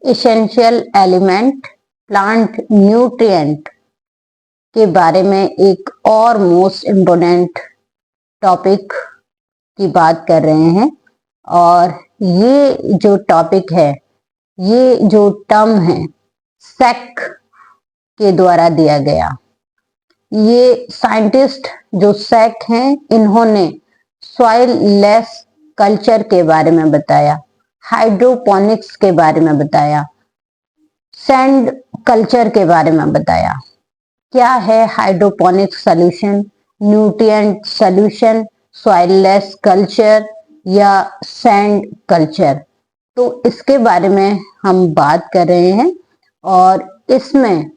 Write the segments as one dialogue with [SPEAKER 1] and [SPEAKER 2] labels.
[SPEAKER 1] Essential element, plant nutrient के बारे में एक और मोस्ट इम्पोर्टेंट टॉपिक की बात कर रहे हैं। और ये जो टॉपिक है, ये जो टर्म है, सेक के द्वारा दिया गया। ये साइंटिस्ट जो सेक हैं, इन्होंने सॉइल लेस कल्चर के बारे में बताया, हाइड्रोपोनिक्स के बारे में बताया, सैंड कल्चर के बारे में बताया। क्या है hydroponic solution, nutrient solution, soil less culture या सैंड कल्चर, तो इसके बारे में हम बात कर रहे हैं। और इसमें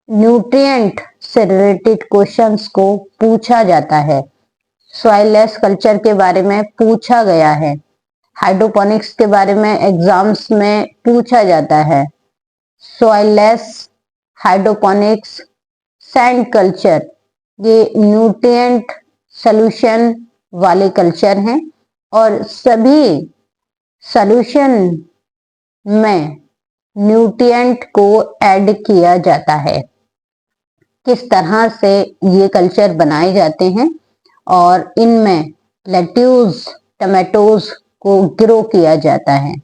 [SPEAKER 1] न्यूट्रिएंट से रिलेटेड क्वेश्चंस को पूछा जाता है। सॉइल लेस कल्चर के बारे में पूछा गया है, हाइड्रोपोनिक्स के बारे में एग्जाम्स में पूछा जाता है। Soil less, hydroponics, sand culture, ये न्यूट्रिएंट सॉल्यूशन वाले कल्चर हैं। और सभी सॉल्यूशन में न्यूट्रिएंट को ऐड किया जाता है। किस तरह से ये कल्चर बनाए जाते हैं और इनमें लेट्यूस, टमाटोज को ग्रो किया जाता है,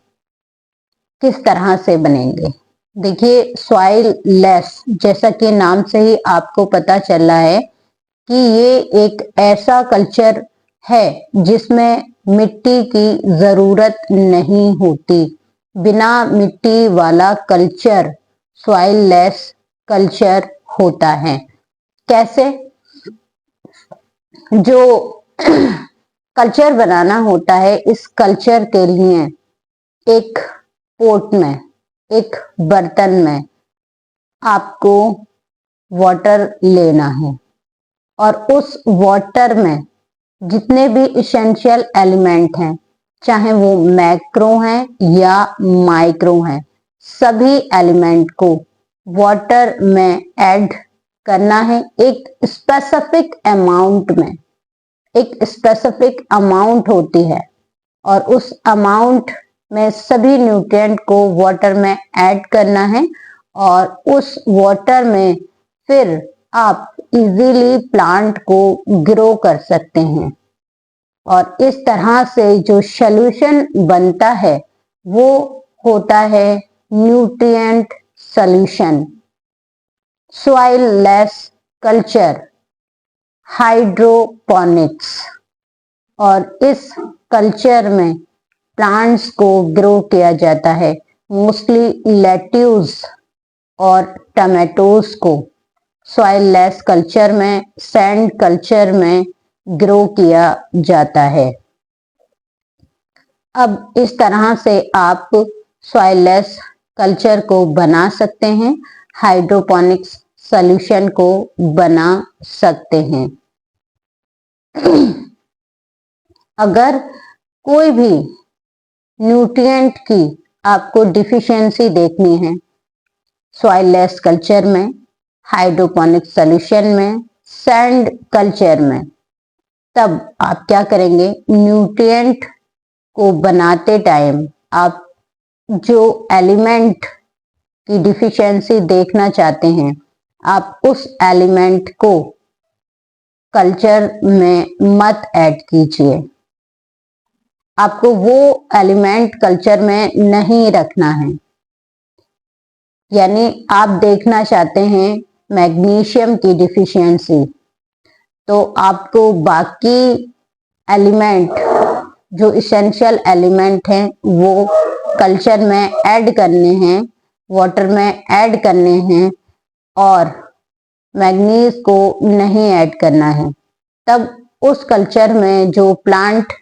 [SPEAKER 1] किस तरह से बनेंगे। देखिए, सॉइल लेस, जैसा कि नाम से ही आपको पता चल रहा है कि ये एक ऐसा कल्चर है जिसमें मिट्टी की जरूरत नहीं होती। बिना मिट्टी वाला कल्चर सॉइल लेस कल्चर होता है। कैसे? जो कल्चर बनाना होता है, इस कल्चर के लिए एक पोट में, एक बर्तन में आपको वाटर लेना है और उस वाटर में जितने भी इसेंशियल एलिमेंट हैं, चाहे वो मैक्रो हैं या माइक्रो हैं, सभी एलिमेंट को वाटर में ऐड करना है। एक स्पेसिफिक अमाउंट में, एक स्पेसिफिक अमाउंट होती है और उस अमाउंट में सभी न्यूट्रिएंट को वाटर में ऐड करना है और उस वाटर में फिर आप इजीली प्लांट को ग्रो कर सकते हैं। और इस तरह से जो सॉल्यूशन बनता है वो होता है nutrient solution. Soil less culture, hydroponics. और इस कल्चर में प्लांट्स को ग्रो किया जाता है, मोस्टली लेट्यूस और टमाटोज को सॉइल लेस कल्चर में, सैंड कल्चर में ग्रो किया जाता है। अब इस तरह से आप सॉइल लेस कल्चर को बना सकते हैं, हाइड्रोपोनिक्स सॉल्यूशन को बना सकते हैं। अगर कोई भी न्यूट्रिएंट की आपको डिफिशियंसी देखनी है, सॉइल लेस कल्चर में, हाइड्रोपोनिक सॉल्यूशन में, सैंड कल्चर में, तब आप क्या करेंगे? न्यूट्रिएंट को बनाते टाइम आप जो एलिमेंट की डिफिशियंसी देखना चाहते हैं, आप उस एलिमेंट को कल्चर में मत ऐड कीजिए। आपको वो एलिमेंट कल्चर में नहीं रखना है। यानी आप देखना चाहते हैं मैग्नीशियम की डिफिशियंसी, तो आपको बाकी एलिमेंट, जो इसेंशियल एलिमेंट हैं, वो कल्चर में ऐड करने हैं, वाटर में ऐड करने हैं और मैग्नीज को नहीं ऐड करना है। तब उस कल्चर में जो प्लांट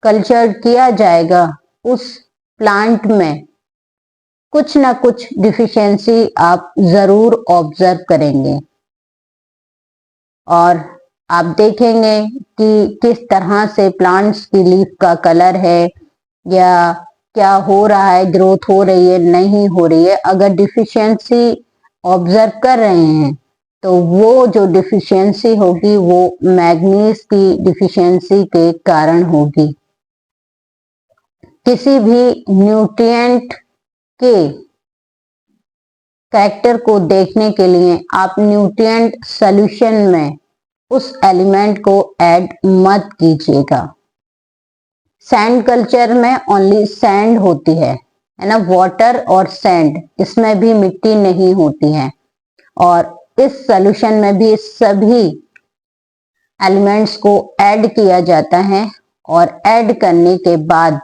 [SPEAKER 1] कल्चर किया जाएगा, उस प्लांट में कुछ ना कुछ डिफिशियंसी आप जरूर ऑब्जर्व करेंगे और आप देखेंगे कि किस तरह से प्लांट्स की लीफ का कलर है या क्या हो रहा है, ग्रोथ हो रही है, नहीं हो रही है। अगर डिफिशियंसी ऑब्जर्व कर रहे हैं तो वो जो डिफिशियंसी होगी वो मैग्नीज की डिफिशियंसी के कारण होगी। किसी भी न्यूट्रिएंट के कैरेक्टर को देखने के लिए आप न्यूट्रिएंट सॉल्यूशन में उस एलिमेंट को ऐड मत कीजिएगा। सैंड कल्चर में ओनली सैंड होती है ना, वाटर और सैंड, इसमें भी मिट्टी नहीं होती है। और इस सॉल्यूशन में भी सभी एलिमेंट्स को ऐड किया जाता है और ऐड करने के बाद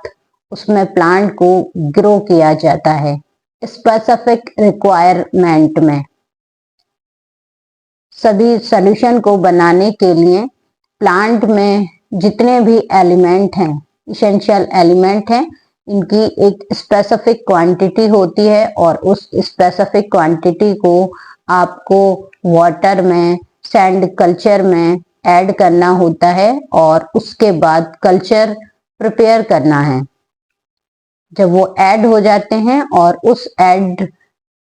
[SPEAKER 1] उसमें प्लांट को ग्रो किया जाता है स्पेसिफिक रिक्वायरमेंट में। सभी सॉल्यूशन को बनाने के लिए प्लांट में जितने भी एलिमेंट हैं, इसेंशियल एलिमेंट हैं, इनकी एक स्पेसिफिक क्वांटिटी होती है और उस स्पेसिफिक क्वांटिटी को आपको वाटर में, सैंड कल्चर में ऐड करना होता है और उसके बाद कल्चर प्रिपेयर करना है। जब वो ऐड हो जाते हैं और उस ऐड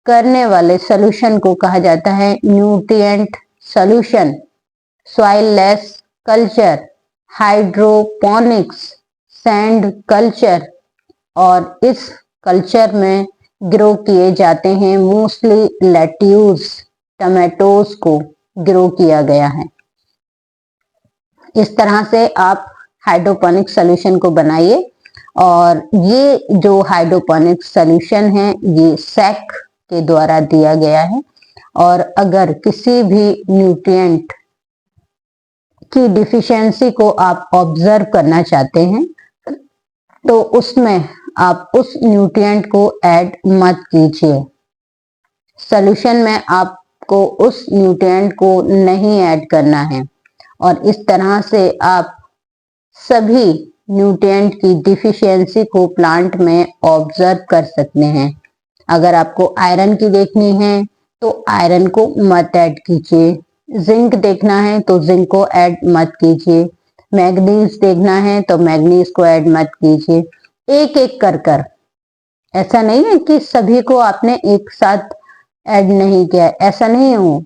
[SPEAKER 1] करने वाले सॉल्यूशन को कहा जाता है nutrient solution, soil less culture, hydroponics, sand culture. और इस कल्चर में ग्रो किए जाते हैं मोस्टली लेट्यूस, टमेटोज को ग्रो किया गया है। इस तरह से आप हाइड्रोपोनिक सॉल्यूशन को बनाइए। और ये जो हाइड्रोपोनिक सॉल्यूशन है ये सैक के द्वारा दिया गया है। और अगर किसी भी न्यूट्रिएंट की डिफिशियंसी को आप ऑब्जर्व करना चाहते हैं तो उसमें आप उस न्यूट्रिएंट को ऐड मत कीजिए। सॉल्यूशन में आपको उस न्यूट्रिएंट को नहीं ऐड करना है। और इस तरह से आप सभी न्यूट्रिएंट की डिफिशियंसी को प्लांट में ऑब्जर्व कर सकते हैं। अगर आपको आयरन की देखनी है तो आयरन को मत ऐड कीजिए, जिंक देखना है तो जिंक को ऐड मत कीजिए, मैग्नीज देखना है तो मैग्नीज को ऐड मत कीजिए। एक एक कर कर, ऐसा नहीं है कि सभी को आपने एक साथ ऐड नहीं किया, ऐसा नहीं हो।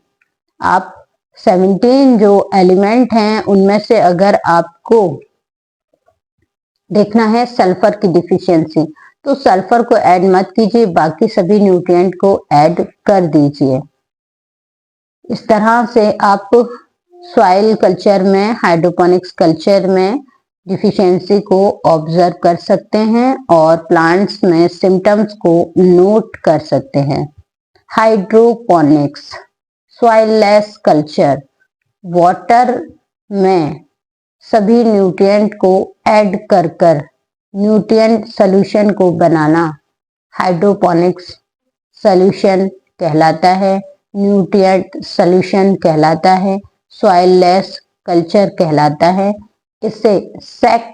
[SPEAKER 1] आप 17 जो एलिमेंट हैं उनमें से अगर आपको देखना है सल्फर की डिफिशियंसी तो सल्फर को ऐड मत कीजिए, बाकी सभी न्यूट्रिएंट को ऐड कर दीजिए। इस तरह से आप सॉइल कल्चर में, हाइड्रोपोनिक्स कल्चर में डिफिशियंसी को ऑब्जर्व कर सकते हैं और प्लांट्स में सिम्टम्स को नोट कर सकते हैं। Hydroponics, soil less culture, water में सभी न्यूट्रिएंट को ऐड कर कर न्यूट्रिएंट सॉल्यूशन को बनाना हाइड्रोपोनिक्स सॉल्यूशन कहलाता है, न्यूट्रिएंट सॉल्यूशन कहलाता है, सॉइल लेस कल्चर कहलाता है। इसे सैक